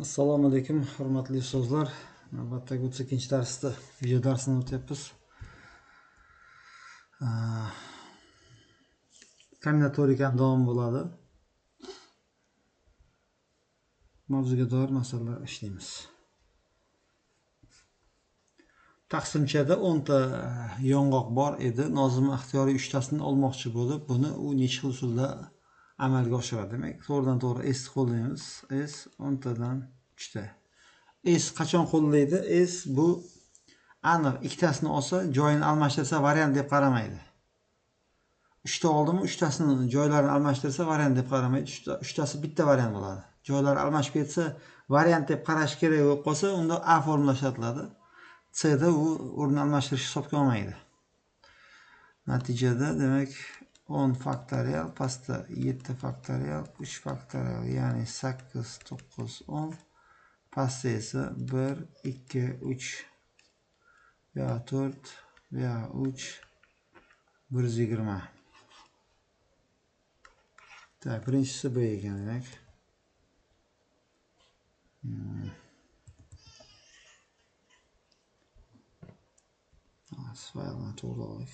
Assalomu alaykum, hurmatli ustozlar. Navbatdagi 32-darsda video darsini o'tyapmiz. Kombinatorika ham davom bo'ladi. Mavzuga doir masalalar ishlaymiz. Taqsimchada 10 ta yong'oq bor edi. Nozim ixtiyoriy 3 tasini olmoqchi bo'lib, buni u nechta usulda amalga oshiradi. Demak, to'g'ridan-to'g'ri S qo'llaymiz. S 10 tadan 3 ta. S qachon qo'llaydi? S bu aniq ikkitasini olsa, joyini almashtirsa variant deb qaramaydi. 3 ta oldimi, 3 tasini joylarini almashtirsa variant deb qaramaydi. 3 tasi bitta variant bo'ladi. Joylari almashib ketsa, variant deb qarash kerak bo'lib qolsa, unda A formula ishlatiladi. C da u o'rni almashtirish hisobga olmaydi. Natijada demak 10 faktorial pastda 7 faktorial 3 faktorial, ya'ni 8 9 10, pastda esa 1 2 3 ya 4 ya 3 120. Tak, birinchisi bu ekan demak. Faylni to'g'rilaylik.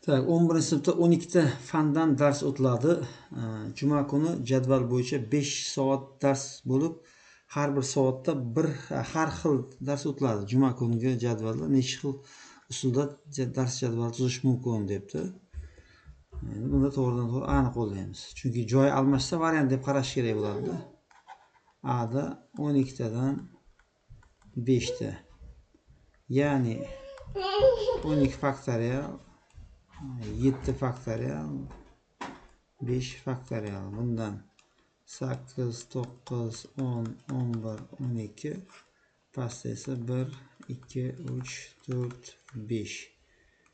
Tak, 11-sinfda 12 ta fandan dars o'tiladi. Juma kuni jadval bo'yicha 5 soat dars bo'lib, har bir soatda har xil dars o'tiladi. Juma kuniga jadvalda necha xil usulda dars jadval tuzish mumkin debdi. Bunda to'g'ridan-to'g'ri aniq qo'llaymiz. Chunki joy almashsa variant deb qarash kerak bo'ladi. A da 12 tadan 5 ta. Ya'ni 12 faktorial 7 faktorial 5 faktorial, bundan 8 9 10 11 12, pastda esa 1 2 3 4 5,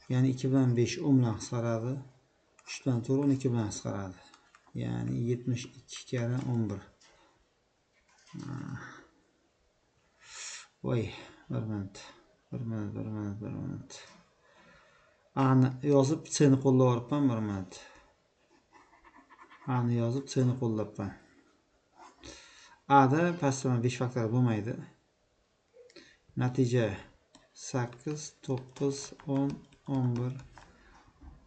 ya'ni 2 bilan 5 10 bilan qisqaradi, 3 bilan 4 12 bilan qisqaradi, ya'ni 72 kara 11. Voy, bir minut. A'ni yozib C'ni qo'llayapman, bir minut. A'ni yozib C'ni qo'llayapman. A'da pastdan 5 faktorial bo'lmaydi. Natija 8 9 10 11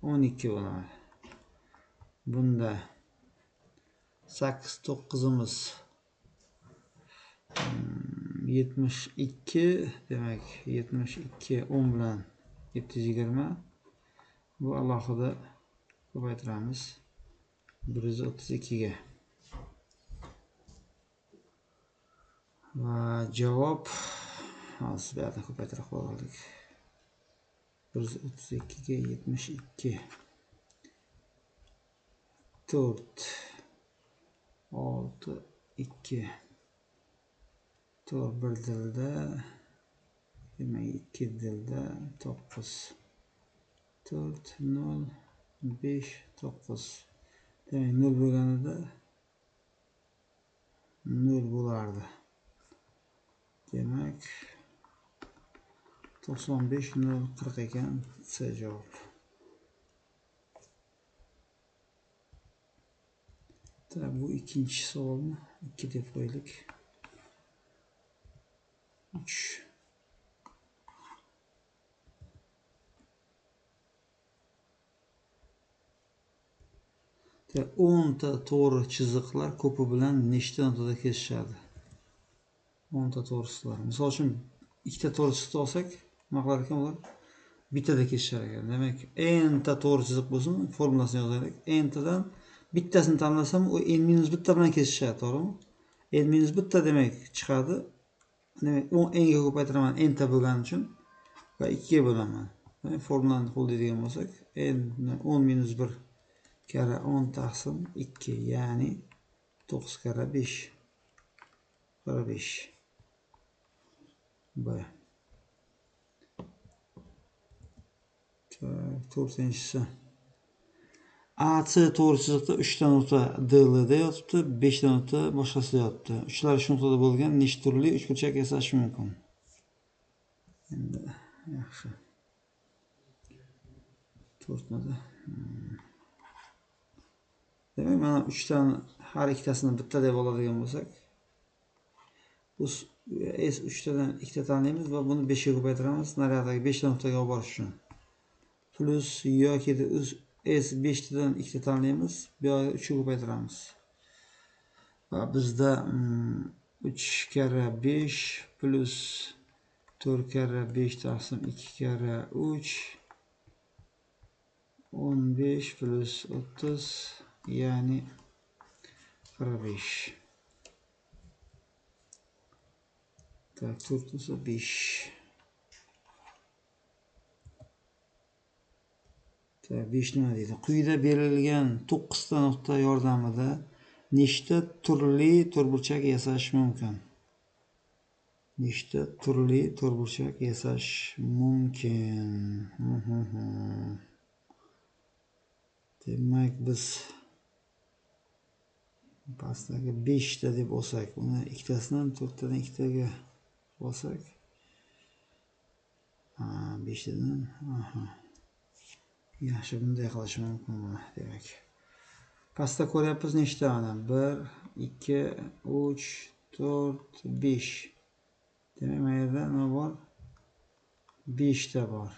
12 bo'ladi. Bunda 8 9'imiz 72, demak 72 10 bilan 720. Bu alohida ko'paytiramiz 132 ga. Va javob hozir bu yerda ko'paytirib qo'ydik. 132 ga 72 4 6 2 4 bir dilda 22 dilda 9 4 0 5 9. Demek 0 bo'lganida 0 bo'lardi. Demak 95 0 40 ekan C javob. Tabii bu ikinci savolmi? 2 deb qo'ydik. 3 10 ta to'g'ri chiziqlar ko'pi bilan nechta nuqtada kesishadi? 10 ta to'g'risilar. Misol uchun ikkita to'g'ri chiziq olsak, nima qilar ekan ular? Bittada kesishar ekan. Demak, n ta to'g'ri chiziq bo'lsin, formulasini yozaylik. N tadan bittasini tanlasam, u n-1 bilan kesishadi, to'g'rimi? n-1 demak chiqadi. Demak, 10 n ga ko'paytiraman n ta bo'lgani uchun va 2 ga bo'laman. Formulani qo'llaydigan bo'lsak, n 10 - 1 kara 10 taqsim 2, ya'ni 9 kara 5 45. B. To'rtinchisi AC to'g'ri chiziqda 3 ta nuqta DL'da yotibdi, 5 ta nuqta boshqasida yotibdi. Uchlari shu nuqtada bo'lgan nechta turli uchburchak yasash mumkin? Endi yaxshi. 4 nada. Demak, mana 3 tani har ikkitasini bitta deb oladigan bo'lsak, bu S3 tadan 2 ta tanlaymiz va buni 5 ga ko'paytiramiz, nariyoqdagi 5 ta nuqtaga olib borish uchun. Plus yoki S5 tadan 2 ta tanlaymiz, bu yoqqa 3 ga ko'paytiramiz. Va bizda 3 karra 5 plus 4 karra 5 taqsim 2 karra 3 15 plus 30 ya'ni 45. Tak, 4 ise 5. Tak, 5 nima deydi? Quyida berilgan 9 ta nuqta yordamida nechta turli to'rtburchak yasash mumkin? Nechta turli to'rtburchak yasash mumkin? Demak, biz pastdagi 5 ta deb olsak, uni ikkitasidan 4 tadan 2 taga olsak, 5 tadan, yaxshi, bunday qilish mumkin buni. Demak, pastda ko'ryapmiz nechta mana? 1 2 3 4 5. Demak, mana yerda nima bor? 5 ta bor.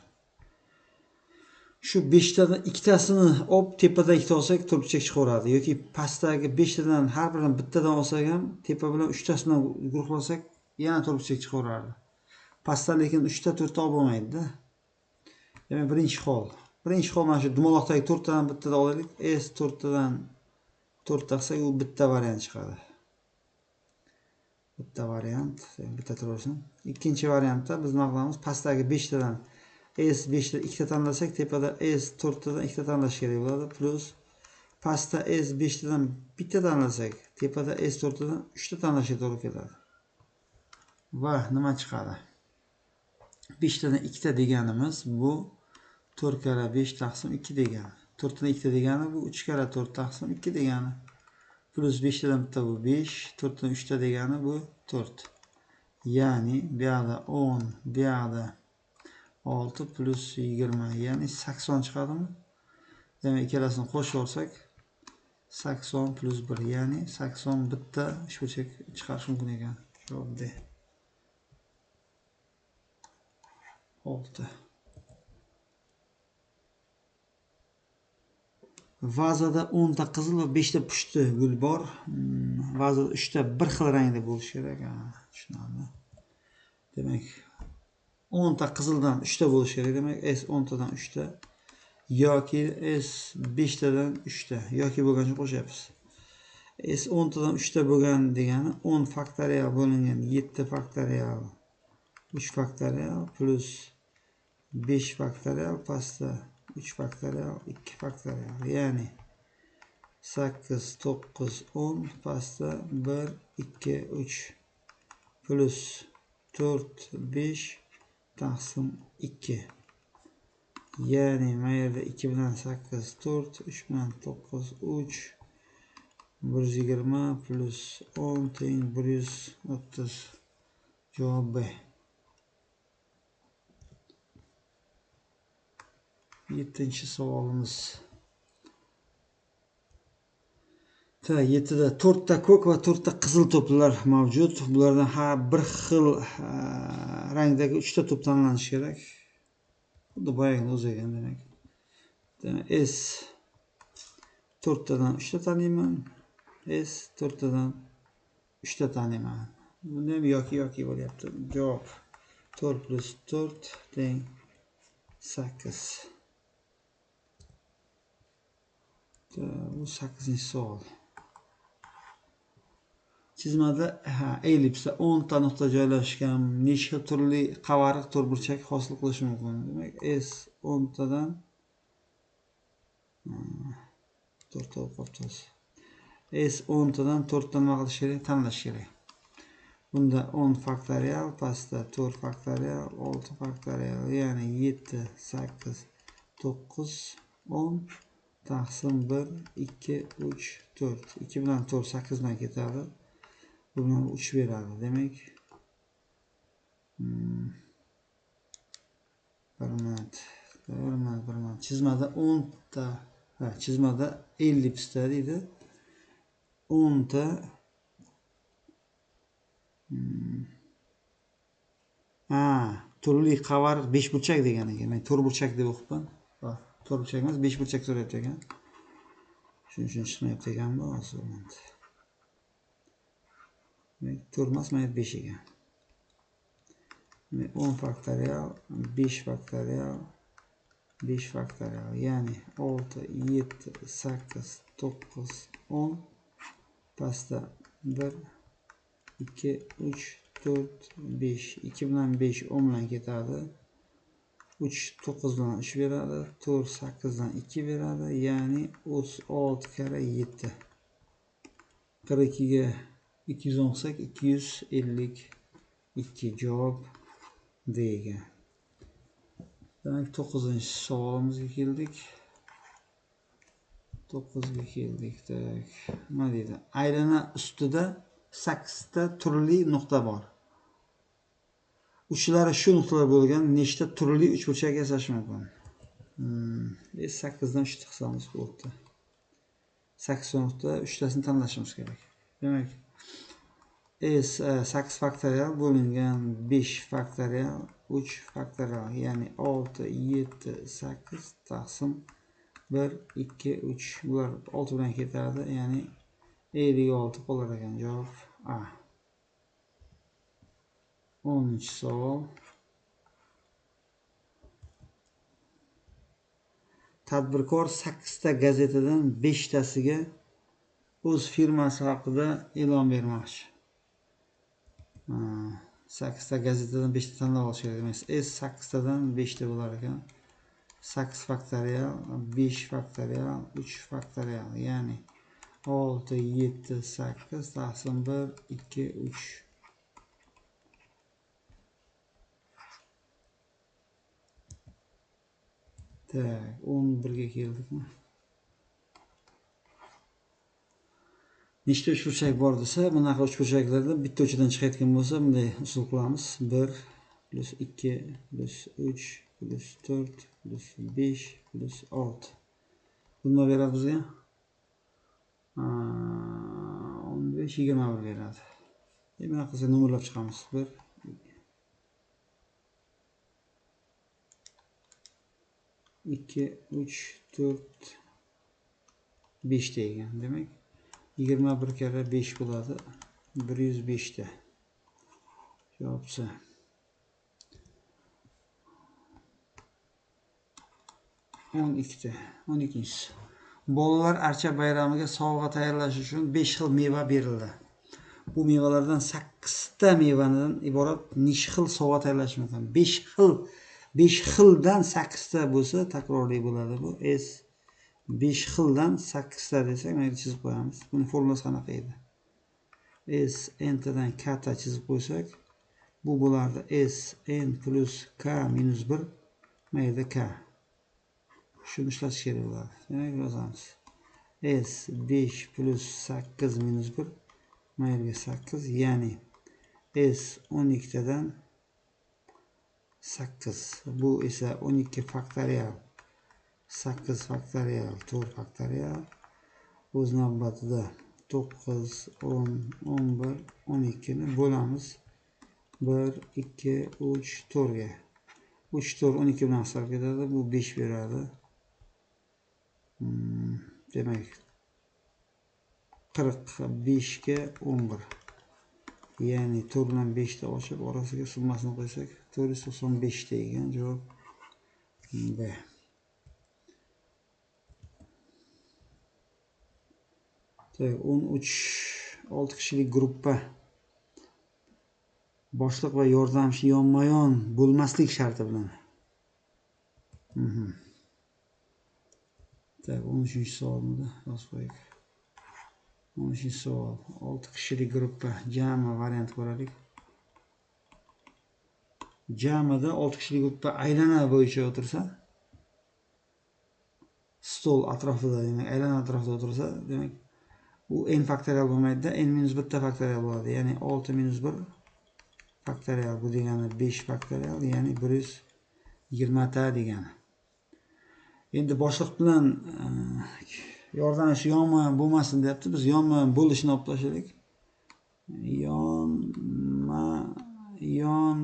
Shu 5 tadan ikkitasini olib tepada ikkita olsak to'rtburchak chiqaveradi, yoki pastdagi 5 tadan har birini bittadan olsak ham tepa bilan 3 tasidan guruhlasak yana to'rtburchak chiqaveradi. Pastda lekin 3 ta 4 ta olib bo'lmaydi-da. Demak, birinchi hol mana shu dumaloqdagi 4 tadan bittadan olaylik. S 4 tadan 4 taqsak u bitta variant chiqadi. Bitta variant, bitta turaversin. Ikkinchi variantda biz nima qilamiz? Pastdagi 5 tadan S5 dan 2 ta tanlasak, tepada S4 tadan 2 ta tanlash kerak bo'ladi. Plus pastda S5 tadan bitta tanlasak, tepada S4 tadan 3 ta tanlashga to'g'ri keladi. Va nima chiqadi? 5 tadan 2 ta deganimiz bu 4 karra 5 taqsim 2 degani. 4 tadan 2 ta degani bu 3 karra 4 taqsim 2 degani. Plus 5 tadan bitta bu 5, 4 tadan 3 ta degani bu 4. Ya'ni bu yoqda 10, bu yoqda 6 plus 20, ya'ni 80 chiqadimi? Demak, ikkalasini qo'shib olsak 80 plus 1, ya'ni 80 bitta uchburchak chiqarish mumkin ekan. Javob D. 6. Vazada 10 ta qizil va 5 ta pushti gul bor. Vazada 3 ta bir xil rangda bo'lishi kerak. Tushunarli. Demak, 10 ta qizildan 3 ta bo'lishi kerak. Demak, S 10 tadan 3 ta yoki S 5 tadan 3 ta yoki bo'lgancha qo'shyapmiz. S 10 tadan 3 ta bo'lgan degani 10 faktorial bo'lingan 7 faktorial 3 faktorial plus 5 faktorial pastda 3 faktorial 2 faktorial, ya'ni 8 9 10 pastda 1 2 3 plus 4 5 taqsim 2. Ya'ni mana yerda 2 bilan 8 4, 3 bilan 9 3, 120 plus 10 teng 130. Javob B. 7-chi savolimiz. 7da 4 ta ko'k va 4 ta qizil to'plar mavjud. Bulardan har bir xil rangdagi 3 ta to'p tanlanishi kerak. Xuddi boyagini o'zi ekan demak. S 4 tadan 3 ta tanlayman. S 4 tadan 3 ta tanlayman. Bunda ham yoki bo'lyapti. Javob 4 plus 4 teng 8. Bu 8-chi savol. Chizmada ellipsda 10 ta nuqta joylashgan nechta turli qavariq to'rtburchak hosil qilish mumkin? Demak, S 10 tadan 4 ta qolibdi. S 10 tadan 4 ta nima qilish kerak? Tanlash kerak. Bunda 10 faktorial, pastda 4 faktorial, 6 faktorial, ya'ni 7 8 9 10 taqsim 1 2 3 4. 2 bilan 4 8 dan ketadi. Bundan 3 beradi. Demak, bir minut. Chizmada 10 ta, chizmada ellipsda deydi. 10 ta turli qavar 5 burchak degan ekan. Men 4 burchak deb o'qibman. 4 burchak emas, 5 burchak so'rayapti ekan. Shuning uchun chiqmayapti ekan bu aslida. 4 emas, mana 5 ekan. 10 faktorial, 5 faktorial, 5 faktorial, ya'ni 6, 7, 8, 9, 10. Pastda 1, 2, 3, 4, 5. 2 bilan 5 10 bilan ketadi. 3 9 dan 3 beradi. 4 8 dan 2 beradi. Ya'ni 36 kare 7. 42 ga 210 olsak 252 javob D ekan. Demak 9-savolimizga keldik. 9 ga keldik. Nima deydi? Aylana ustida 8 ta turli nuqta bor. Uchlari shu nuqtalar bo'lgan nechta turli uchburchak yasash mumkin? 8 dan 3 chiqsamiz bo'ldi. 8 nuqta 3 tasini tanlashimiz kerak. Demak, S 8 faktorial bo'lingan 5 faktorial 3 faktorial, ya'ni 6 7 8 taqsim 1 2 3. Bular 6 bilan ketadi, ya'ni 56 qolar ekan. Javob A. 10-savol. Tadbirkor 8 ta gazetadan 5 tasiga o'z firmasi haqida e'lon bermoqchi. 8 ta gazetadan 5 ta tanlab olish kerak emas. S 8 tadan 5 ta bo'lar ekan. 8 faktorial, 5 faktorial, 3 faktorial, ya'ni 6 7 8 taqsim 1 2 3. Tak, 11 ga keldikmi? Nechta uchburchak bor desa, bunaqa uchburchaklarda bitta uchidan chiqayotgan bo'lsa, bunday usul qilamiz. 1 plus 2 plus 3 plus 4 plus 5 plus 6. Bu nima beradi bizga? 15 21 beradi. Bunaqa qilsak nomerlab chiqamiz. 1 2 3 4 5 ta ekan. Demak, 21 kare 5 bo'ladi. 105 ta. Javob C. 12-si. Bolalar archa bayramiga sovg'a tayyorlash uchun 5 xil meva berildi. Bu mevalardan 8 ta mevadan iborat necha xil sovg'a tayyorlash mumkin? 5 xildan 8 ta bo'lsa takroriy bo'ladi bu. S 5 xildan 8 ta desak, mana chizib qo'yamiz. Buni formulasi qanaqa edi? S n tadan k ta chizib qo'ysak, bu bo'lardi S n plus k minus 1. Mana yerda k. Shuni ishlatish kerak bo'ladi. Demak, yozamiz. S 5 plus 8 minus 1. Mana yerga 8, ya'ni S 12 tadan 8. Bu esa 12 faktorial, 8 faktorial, 4 faktorial. O'z navbatida 9, 10, 11, 12 ni bo'lamiz 1, 2, 3, 4 ga. 3, 4, 12 bilan hisob ketadi. Bu 5 beradi. Demak, 45 ga 11. Ya'ni 4 bilan 5 ta ochib, orasiga summasini qo'ysak, 495 ta ekan. Javob B. Tak, 13 6 kishilik gruppa. Boshliq va yordamchi yonma-yon bo'lmaslik sharti bilan. Tak, 13-savolni yozib qo'ydik. 13-savol. 6 kishilik gruppa. Jami variant ko'raylik. Jamida 6 kishilik gruppa aylana bo'yicha o'tirsa, stol atrofida, demak aylana atrofida o'tirsa, demak u n faktorial bo'lmaydi-da, n minus 1 faktorial bo'ladi. Ya'ni 6 minus 1 faktorial, bu degani 5 faktorial, ya'ni 120 ta degani. Endi boshliq bilan yordamlash yonma bo'lmasin deyapti. Biz yonma bo'lishini olib tashlaylik. Yon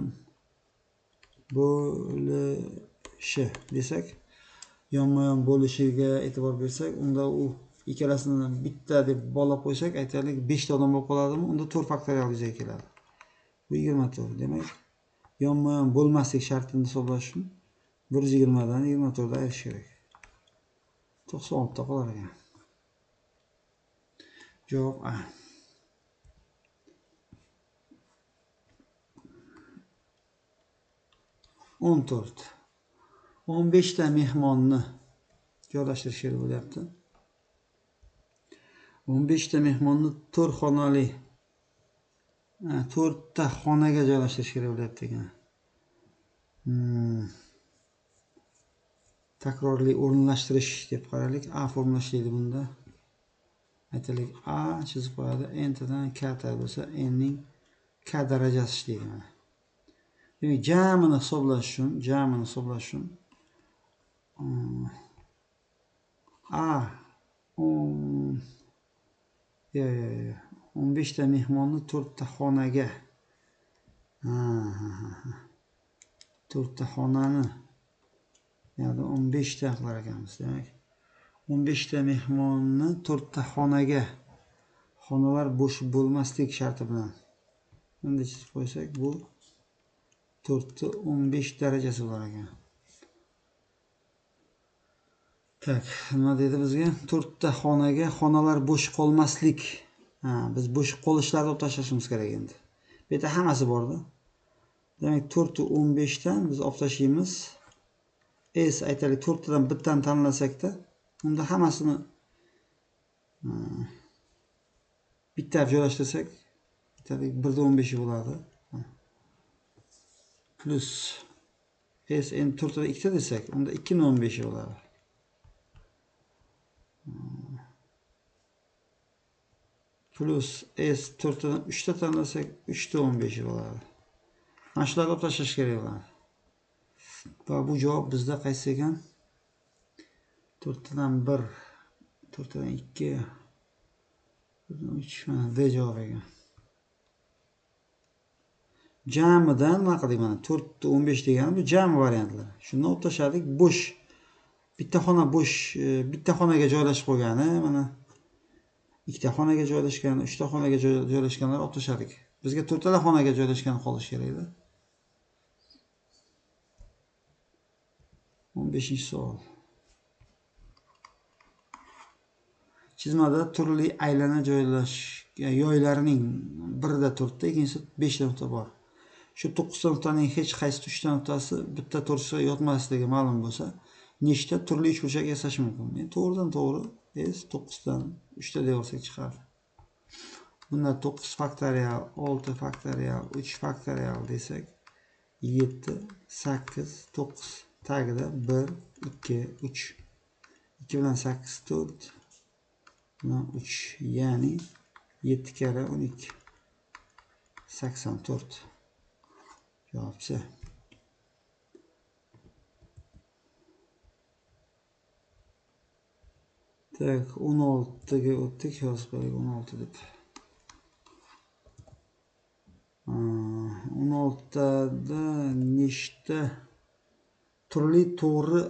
bo'lishi desak, yonma-yon bo'lishiga e'tibor bersak, unda u ikkalasini bitta deb bog'lab qo'ysak, aytaylik 5 ta odam bo'lib qoladimi? Unda 4 faktorial yuzaga keladi. Bu 24. Demak, yonma-yon bo'lmaslik shartini hisoblash uchun 120 dan 24 ayirish kerak. 96 ta qolar ekan. Javob A. 14. 15 ta mehmonni joylashtirish kerak bo'lyapti. 15 ta mehmonni 4 xonali 4 ta xonaga joylashtirish kerak bo'lyapti ekan. Takrorli o'rinlashtirish deb qaraylik. A formula ishlaydi bunda. Aytaylik A chizib qo'yadi. N tadan K ta bo'lsa, N ning K darajasi ishlaydi mana. Demak, jamini hisoblash uchun A 15 ta mehmonni 4 ta xonaga 4 ta xonani, ya'ni 15 ta qilar ekanmiz. Demak, 15 ta mehmonni 4 ta xonaga, xonalar bo'sh bo'lmaslik sharti bilan bunday chizib qo'ysak, bu 4 ta 15 darajasi bo'lar ekan. Tak, nima dedi bizga? 4 ta xonaga, xonalar bo'sh qolmaslik. Biz bo'sh qolishlarni olib tashlashimiz kerak endi. Bu yerda hammasi borda. Demak, 4 ta 15 dan biz olib tashlaymiz. S aytaylik 4 tadan bittani tanlasak-da, unda hammasini bitta joylashtirsak, aytaylik 1 da 15 bo'ladi. Plus S endi 4 tadan 2 ta desak, unda 2 da 15 bo'ladi. Plus S 4 tadan 3 ta tanlasak, 3 da 15 bo'ladi. Mana shularni olib tashlash kerak bo'ladi. Va bu javob bizda qaysi ekan? 4 tadan 1, 4 tadan 2, 4 tadan 3, mana D javob ekan. Jamidan nima qildik mana? 4 ta 15 degani bu jami variantlar. Shuni olib tashladik. Bo'sh. Bitta xona bo'sh, bitta xonaga joylashib qo'ygani, mana ikkita xonaga joylashgan, 3 ta xonaga joylashganlar olib tashladik. Bizga 4 ta xonaga joylashgan qolish kerak edi. 15-savol. Chizmada turli aylana yoylarining birida 4 ta, ikkinchisi 5 ta nuqta bor. Shu 9 ta nuqtaning hech qaysi 3 ta nuqtasi bitta to'rtga yotmasligi ma'lum bo'lsa, nechta turli uchburchak yasash mumkin? Men to'g'ridan to'g'ri S 9 dan 3 ta devorsak chiqadi. Bunda 9 faktorial, 6 faktorial, 3 faktorial desak, 7, 8, 9 tagida 1, 2, 3. 2 bilan 8 4 bilan 3, ya'ni 7 kare 12. 84. Javob C. Tak, 16 ga o'tdik, yozib qo'ydik 16 deb. 16 da nechta turli to'g'ri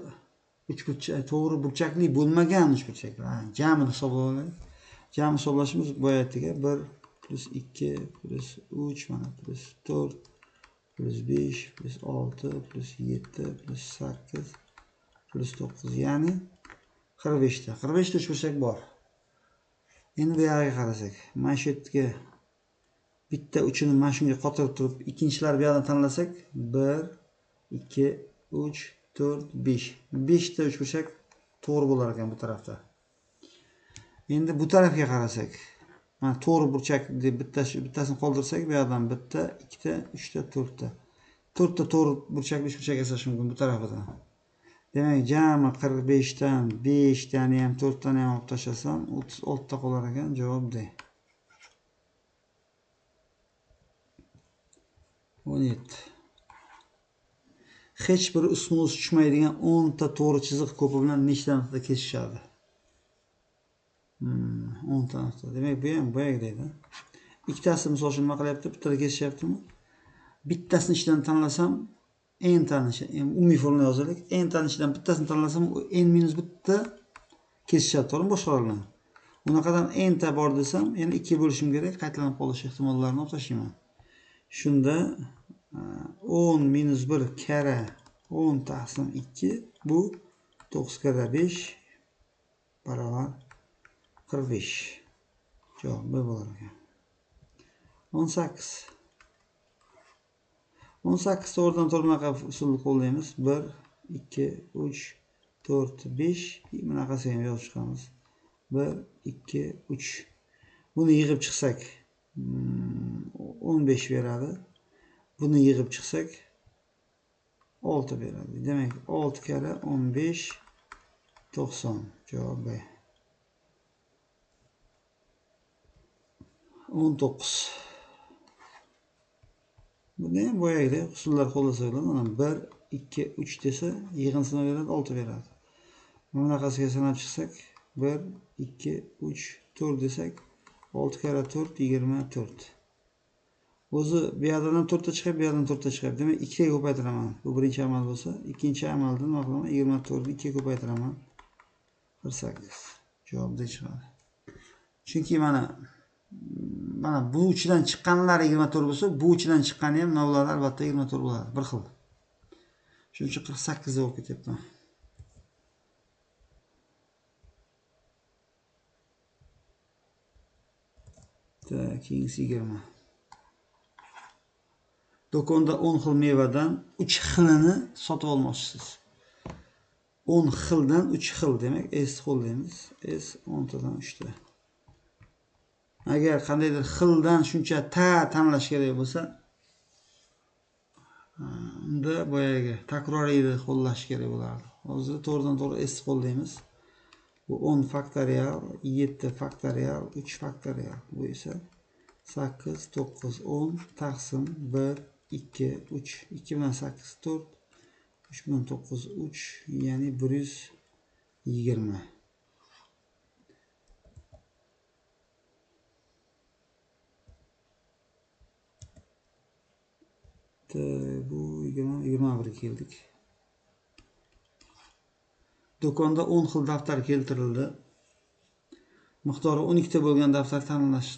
uchburchak, to'g'ri burchakli bo'lmagan uchburchaklar. Jamini hisoblaylik. Jami hisoblashimiz boya aytdik, 1 plus 2 plus 3 mana plus 4 plus 5 plus 6 plus 7 plus 8 plus 9, ya'ni 45 ta. 45 ta uchburchak bor. Endi bu yerga qarasak, mana shu yerga bitta uchini mana shunga qotirib turib, ikkinchilar bu yerdan tanlasak, 1 2 3 4 5. 5 ta uchburchak to'g'ri bo'lar ekan bu tarafda. Endi bu tarafga qarasak, mana to'g'ri burchak deb bittasini qoldirsak, bu yerdan bitta, ikkita, 3 ta, 4 ta. 4 ta to'g'ri burchakli uchburchak yasash mumkin bu tarafidan. Demek jami 45 dan 5 tani ham 4 tani ham olib tashlasam 36 ta qolar ekan. Javob D. 17. Hech bir ustma-ust tushmaydigan 10 ta to'g'ri chiziq ko'pi bilan nechta nuqta kesishadi? 10 ta nuqta. Demak, bu ham boyagidaydi. Ikkitasi misol uchun nima qilyapti? Bittada kesishyaptimi? Bittasini ichidan tanlasam n tanishi, umumiy formula yozaylik. N tanishidan bittasini tanlasam n minus bitta kesishadi, to'g'rimi? Boshqalar bilan. Unaqadan n ta bor desam, yana 2 bo'lishim kerak, qaytalanib qolish ehtimollarini olib tashlayman. Shunda 10 minus 1 kara 10 taqsim 2 bu 9 kara 5 barobar 45. Javob B bo'lar ekan. 18. 18 to'g'ridan to'g'ri bunaqa usulni qo'llaymiz. 1, 2, 3, 4, 5 bunaqasiga ham yozib chiqamiz. 1, 2, 3. Buni yig'ib chiqsak 15 beradi. Buni yig'ib chiqsak 6 beradi. Demak, 6 kara 15 90. Javob B. 19. Buni ham boyagidek usullar qo'llasa bo'ladi. Mana 1, 2, 3 desa yig'insini beradi, 6 beradi. Bunaqasiga sanab chiqsak 1, 2, 3, 4 desak 6 kara 4 24. O'zi bu yerdan 4 ta chiqib, bu yerdan 4 ta chiqib. Demak, 2 ga ko'paytiraman. Bu birinchi amal bo'lsa, ikkinchi amalda nima qilaman? 24 ni 2 ga ko'paytiraman. 48. Javob D chiqadi. Chunki mana bu uchidan chiqqanlari 24 bo'lsa, bu uchidan chiqqani ham navlari albatta 24 bo'ladi. Bir xil. Shuning uchun 48 bo'lib ketyapti. Keyingisi 20. Do'konda 10 xil mevadan 3 xilini sotib olmoqchisiz. 10 xildan 3 xil demak S qo'llaymiz. S 10 tadan 3 ta. Agar qandaydir xildan shuncha ta tanlash kerak bo'lsa, unda boyagi takroriyni qo'llash kerak bo'lardi. Hozir to'g'ridan to'g'ri S qo'llaymiz. Bu 10 faktorial, 7 faktorial, 3 faktorial. Bu esa 8, 9, 10 taqsim 1, 2, 3. 2 bilan 8, 4. 3 bilan 9, 3. Ya'ni 120. Bu 21 keldik. Do'konda 10 xil daftar keltirildi. Miqdori 12 ta bo'lgan daftar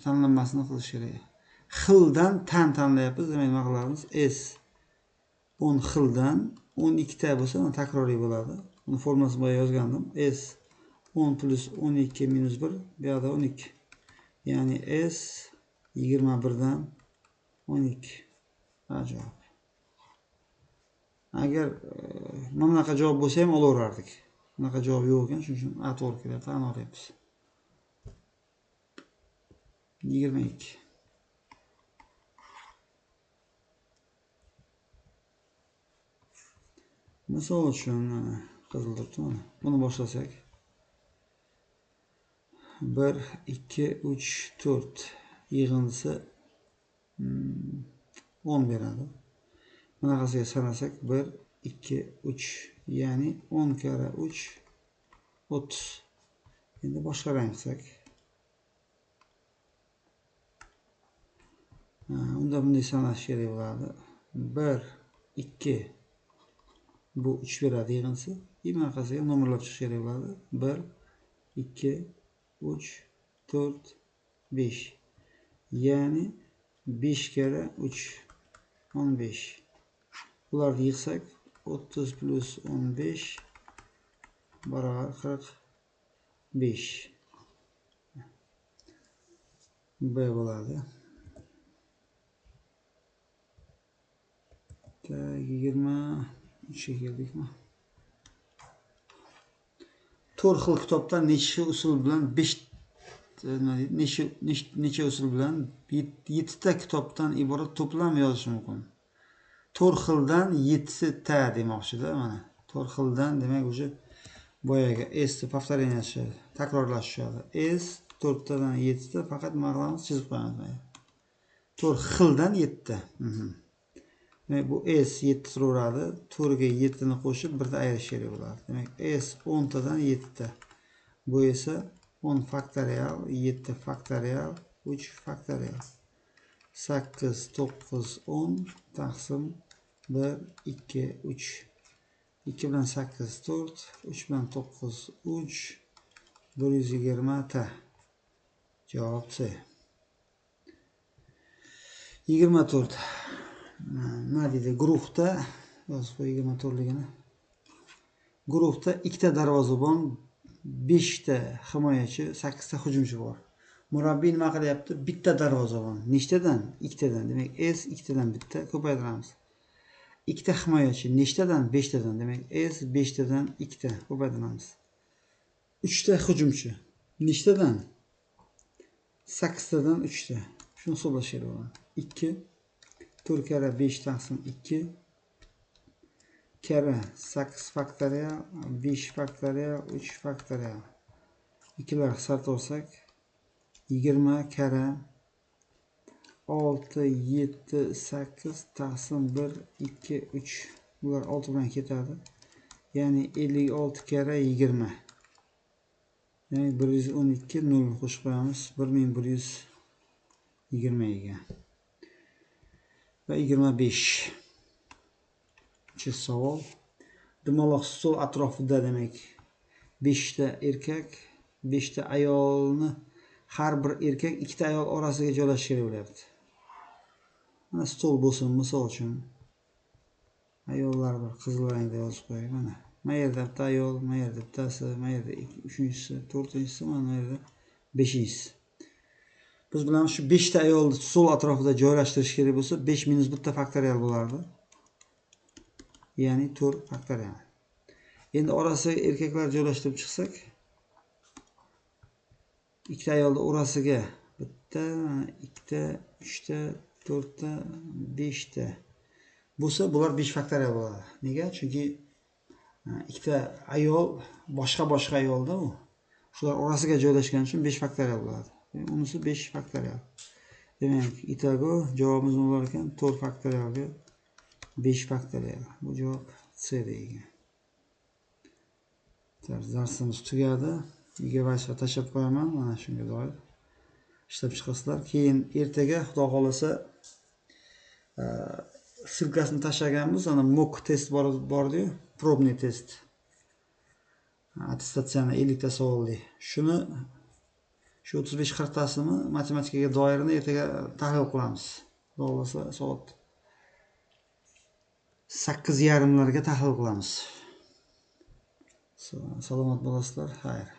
tanlanmasini qilish kerak. Xildan tanlayapmiz. Demak, nima qilamiz? S 10 xildan 12 ta bo'lsa, takroriy bo'ladi. Buni formulasini boya yozgandim. S 10 plus 12 minus 1 bu yerda 12. Ya'ni S 21 dan 12. Javob. Agar mana bunaqa javob bo'lsa ham olaverardik. Bunaqa javob yo'q ekan, shuning uchun A to'g'ri kelyapti, A'ni olyapmiz. 22. Misol uchun mana qizil turibdi mana. Buni boshlasak 1, 2, 3, 4 yig'indisi 10 beradi. Bunaqasiga sanasak 1, 2, 3 ya'ni 10 kara 3 30. Endi boshqa rang qilsak. Unda bunday sanash kerak bo'ladi. 1, 2 bu 3 beradi yig'insi. Bunaqasiga nomerlab chiqish kerak bo'ladi. 1, 2, 3, 4, 5. Ya'ni 5 kara 3 15. Bularni yig'sak 30 plus 15 barobar 45. B bo'ladi. 23 ga keldikmi? 4 xil kitobdan necha usul bilan 5 necha usul bilan 7 ta kitobdan iborat to'plam yozish mumkin. 4 xildan 7 ta demoqchida mana. to'rt xildan demak уже boyagi s повторение takrorlashadi. S 4 tadan 7 ta faqat nima qilamiz, chizib qo'yamiz. 4 xildan 7 ta. Demak bu s 7 turaveradi. 4 ga 7 ni qo'shib 1 ta ayirish kerak bo'ladi. Demak s 10 tadan 7 ta. Bu esa 10 faktorial, 7 faktorial, 3 faktorial. 8, 9, 10 taqsim 1, 2, 3. 2 bilan 8, 4, 3 bilan 9, 3, 120 ta. Javob C. 24. Nima deydi? Guruhda yozib qo'y 24ligini. Guruhda 2 ta darvozabon, 5 ta himoyachi, 8 ta hujumchi bor. Murabbiy nima qilyapti? Bitta darvozabon. Nechtadan? 2 tadan. Demak, S 2 tadan bitta ko'paytiramiz. 2 ta himoyachi nechtadan? 5 tadan. Demak, S 5 tadan 2 ta ko'paytiramiz. 3 ta hujumchi nechtadan? 8 tadan 3 ta. Shuni hisoblash kerak bo'ladi. 2 4 kara 5 taqsim 2 kara 8 faktorial, 5 faktorial, 3 faktorial. 2lar hisoblab 20 kara 6, 7, 8 taqsim 1, 2, 3. Bular 6 bilan ketadi. Ya'ni 56 kara 20. Demak 112 0 qo'shib qo'yamiz. 1120 ga. Va 25. Savol. Dumaloq stol atrofida demak 5 ta erkak, 5 ta ayolni har bir erkak 2 ta ayol orasiga joylashish kerak bo'lyapti. Mana stol bo'lsin, misol uchun. Ayollar bir qizil rangda yozib qo'yaylik mana. Mana yerda bitta ayol, mana yerda bittasi, mana yerda 3-inchisi, 4-inchisi, mana yerda 5-inchisi. Biz bilamiz shu 5 ta ayolni stol atrofida joylashtirish kerak bo'lsa, 5 minus bitta faktorial bo'lardi. Ya'ni 4 faktorial. Endi orasiga erkaklar joylashtirib chiqsak, 2 ta ayolni orasiga bitta, 2 ta, 3 ta, 4 ta, 5 ta bo'lsa, bular 5 faktorial bo'ladi. Nega? Chunki 2 ta ayol boshqa ayolda u. Shular orasiga joylashgani uchun 5 faktorial bo'ladi. Unisi 5 faktorial. Demak, itago javobimiz nima bo'lar ekan? 4 faktorialga 5 faktorial. Bu javob C degan. Darsimiz tugadi. Uyga vazifa tashlab qo'yaman, mana shunga doir ishlab chiqasizlar. Keyin ertaga xudo xolasa ssilkasini tashlaganmiz. Ana mock test bor-ku, probniy test. Attestatsiyani 50 ta savolli. Shuni shu 35-40 tasini matematikaga doirini ertaga tahlil qilamiz. Xudo xolasa soat 8:30 larga tahlil qilamiz. Salomat bo'lasizlar. Xayr.